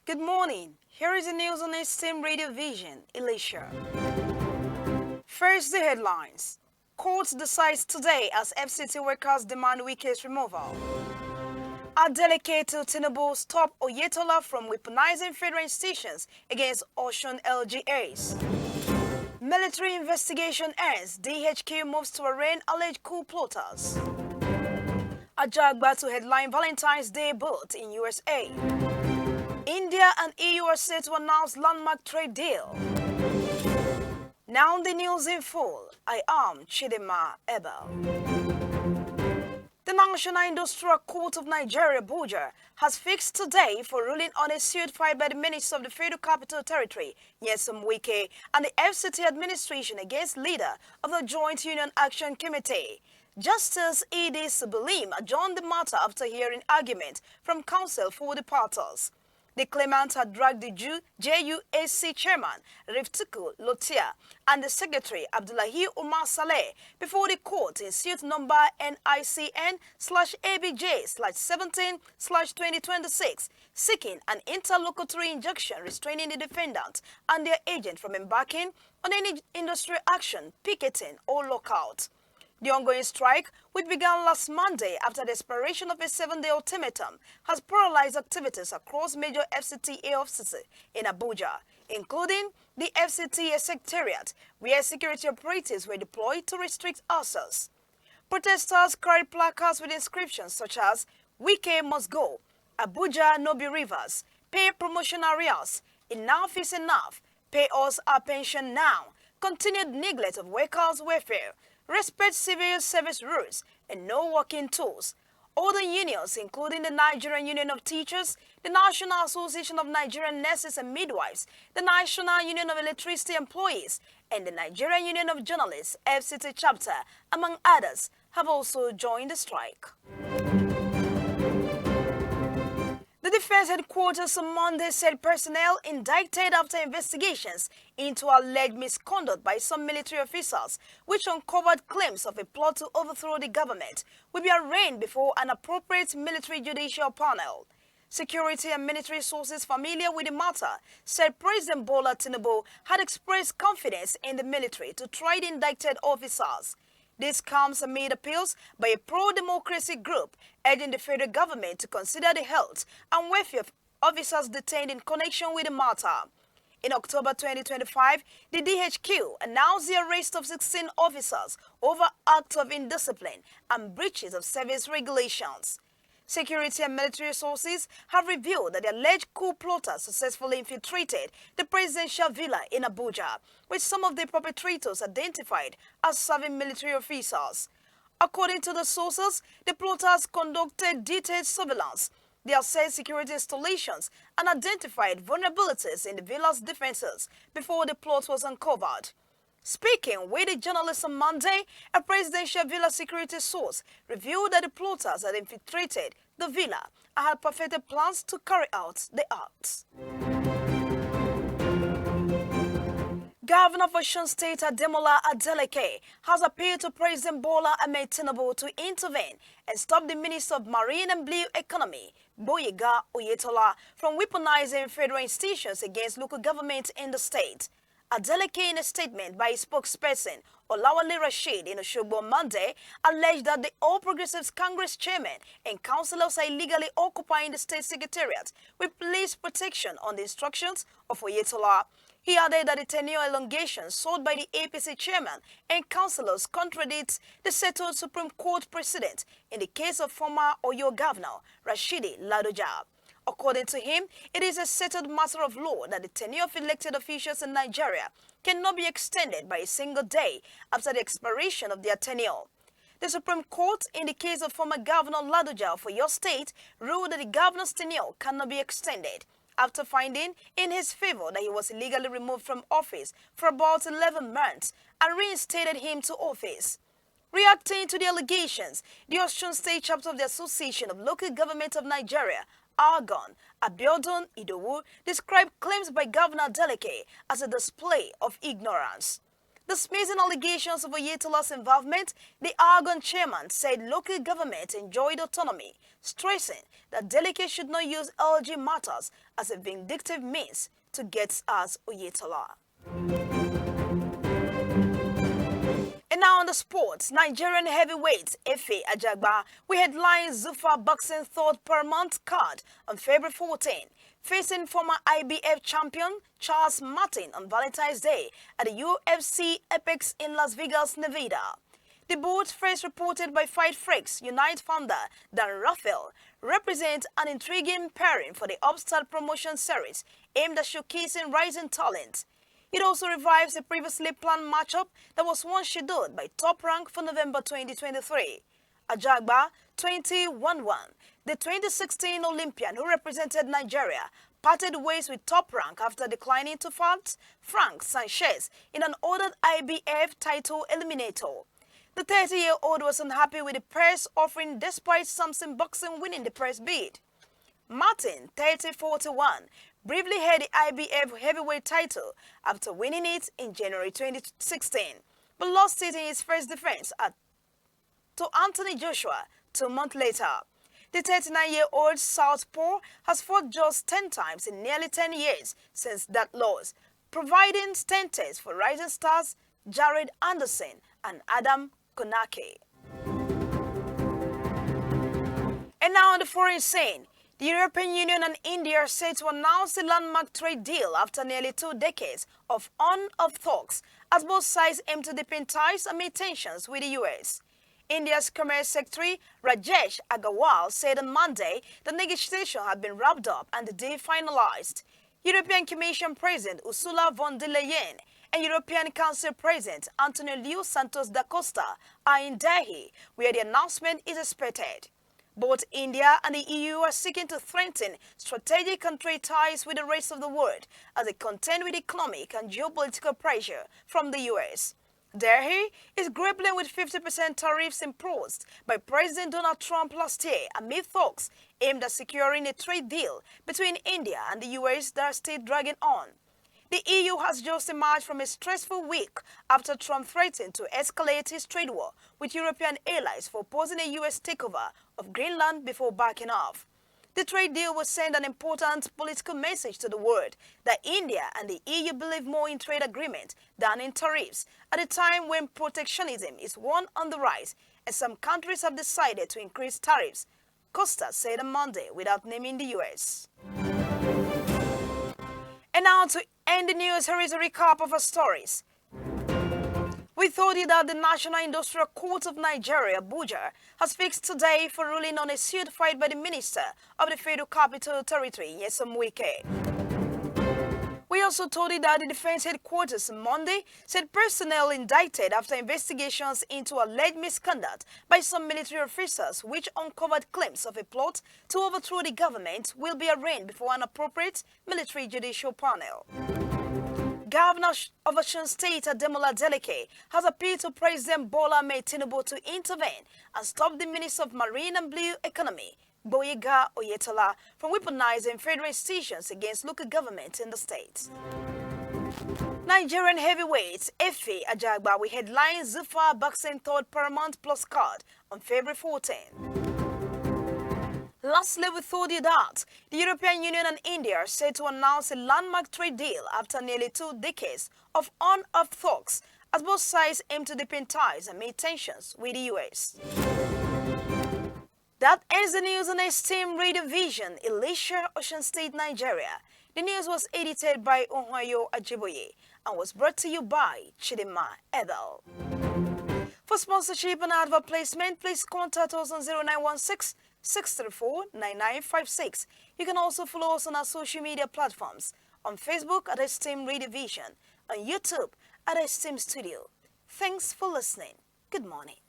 Good morning. Here is the news on Esteem Radio Vision, Elisha. First, the headlines. Court decides today as FCT workers demand Wike's removal. Adeleke to Tinubu stop Oyetola from weaponizing federal institutions against Ocean LGAs. Military investigation ends. DHQ moves to arraign alleged coup plotters. Ajagba to headline Valentine's Day boat in USA. India and EU are set to announce landmark trade deal. Now the news in full. I am Chidima Abel. The National Industrial Court of Nigeria, Abuja, has fixed today for ruling on a suit filed by the Minister of the Federal Capital Territory, Nyesom Wike, and the FCT administration against leader of the Joint Union Action Committee. Justice E.D. Sibilim adjourned the matter after hearing argument from counsel for the parties. The claimant had dragged the JUAC chairman, Riftuku Lotia, and the secretary, Abdullahi Umar Saleh, before the court in suit number NICN/ABJ/17/2026, seeking an interlocutory injunction restraining the defendant and their agent from embarking on any industrial action, picketing, or lockout. The ongoing strike, which began last Monday after the expiration of a 7-day ultimatum, has paralyzed activities across major FCTA offices in Abuja, including the FCTA Secretariat, where security operatives were deployed to restrict access. Protesters carried placards with inscriptions such as, "Wike must go," "Abuja no be rivers," "Pay promotion arrears," "Enough is enough," "Pay us our pension now," "Continued neglect of workers' welfare," "Respect civil service rules," and "No working tools." Other unions, including the Nigerian Union of Teachers, the National Association of Nigerian Nurses and Midwives, the National Union of Electricity Employees, and the Nigerian Union of Journalists, FCT chapter, among others, have also joined the strike. The Defense Headquarters on Monday said personnel indicted after investigations into alleged misconduct by some military officers, which uncovered claims of a plot to overthrow the government, will be arraigned before an appropriate military judicial panel. Security and military sources familiar with the matter said President Bola Tinubu had expressed confidence in the military to try the indicted officers. This comes amid appeals by a pro-democracy group urging the federal government to consider the health and welfare of officers detained in connection with the matter. In October 2025, the DHQ announced the arrest of 16 officers over acts of indiscipline and breaches of service regulations. Security and military sources have revealed that the alleged coup plotters successfully infiltrated the presidential villa in Abuja, with some of the perpetrators identified as serving military officers. According to the sources, the plotters conducted detailed surveillance. They assessed security installations and identified vulnerabilities in the villa's defenses before the plot was uncovered. Speaking with the journalists on Monday, a presidential villa security source revealed that the plotters had infiltrated the villa and had perfected plans to carry out the acts. Governor of Osun State Ademola Adeleke has appealed to President Bola Ahmed Tinubu to intervene and stop the Minister of Marine and Blue Economy, Gboyega Oyetola, from weaponizing federal institutions against local government in the state. Adeleke, in a statement by his spokesperson, Olawale Rasheed, in Osogbo Monday, alleged that the All Progressives Congress chairman and councillors are illegally occupying the state secretariat with police protection on the instructions of Oyetola. He added that the tenure elongation sought by the APC chairman and councillors contradicts the settled Supreme Court precedent in the case of former Oyo Governor Rashidi Ladoja. According to him, it is a settled matter of law that the tenure of elected officials in Nigeria cannot be extended by a single day after the expiration of their tenure. The Supreme Court, in the case of former Governor Ladoja of Oyo State, ruled that the governor's tenure cannot be extended, after finding in his favor that he was illegally removed from office for about 11 months and reinstated him to office. Reacting to the allegations, the Osun State chapter of the Association of Local Government of Nigeria, Argon, Abiodun Idowu, described claims by Governor Adeleke as a display of ignorance. Dismissing allegations of Oyetola's involvement, the Argonne chairman said local government enjoyed autonomy, stressing that delegates should not use LG matters as a vindictive means to get at Oyetola. And now on the sports, Nigerian heavyweight Efe Ajagba will headline Zufa Boxing third Paramount card on February 14, facing former IBF champion Charles Martin on Valentine's Day at the UFC Apex in Las Vegas, Nevada. The bout, first reported by Fight Freaks Unite founder Dan Raphael, represents an intriguing pairing for the upstart promotion series aimed at showcasing rising talent. It also revives a previously planned matchup that was once scheduled by Top Rank for November 2023. Ajagba, 21-1, the 2016 Olympian who represented Nigeria, parted ways with Top Rank after declining to fight Frank Sanchez in an ordered IBF title eliminator. The 30-year-old was unhappy with the pair's offering despite Samson Boxing winning the press bid. Martin, 30-41, briefly held the IBF heavyweight title after winning it in January 2016, but lost it in his first defense to Anthony Joshua 2 months later. The 39-year-old southpaw has fought just 10 times in nearly 10 years since that loss, providing stents for rising stars Jared Anderson and Adam Konake. And now on the foreign scene, the European Union and India are set to announce a landmark trade deal after nearly 2 decades of on-off talks, as both sides aim to deepen ties amid tensions with the US. India's Commerce Secretary Rajesh Agarwal said on Monday the negotiation had been wrapped up and the deal finalized. European Commission President Ursula von der Leyen and European Council President Antonio Luis Santos da Costa are in Delhi, where the announcement is expected. Both India and the EU are seeking to strengthen strategic and trade ties with the rest of the world as they contend with economic and geopolitical pressure from the US. Delhi is grappling with 50% tariffs imposed by President Donald Trump last year amid talks aimed at securing a trade deal between India and the US that are still dragging on. The EU has just emerged from a stressful week after Trump threatened to escalate his trade war with European allies for opposing a US takeover of Greenland before backing off. The trade deal will send an important political message to the world that India and the EU believe more in trade agreement than in tariffs at a time when protectionism is one on the rise and some countries have decided to increase tariffs, Costa said on Monday without naming the US. And now to end the news, here is a recap of our stories. We told you that the National Industrial Court of Nigeria, Abuja, has fixed today for ruling on a suit filed by the Minister of the Federal Capital Territory, Nyesom Wike. We also told you that the Defense Headquarters on Monday said personnel indicted after investigations into alleged misconduct by some military officers which uncovered claims of a plot to overthrow the government will be arraigned before an appropriate military judicial panel. Governor of Osun State, Ademola Adeleke, has appealed to President Bola Ahmed Tinubu to intervene and stop the Minister of Marine and Blue Economy, Gboyega Oyetola, from weaponizing federal institutions against local government in the state. Nigerian heavyweight Efe Ajagba will headline Zufa Boxing third Paramount Plus card on February 14. Lastly, we told you that the European Union and India are set to announce a landmark trade deal after nearly 2 decades of on-off talks as both sides aim to deepen ties amid tensions with the US. That ends the news on Esteem Radio Vision, Elisha, Osun State, Nigeria. The news was edited by Onwayo Ajiboye and was brought to you by Chidima Abel. For sponsorship and advert placement, please contact us on 0916-634-9956. You can also follow us on our social media platforms, on Facebook at Esteem Radio Vision, on YouTube at Esteem Studio. Thanks for listening. Good morning.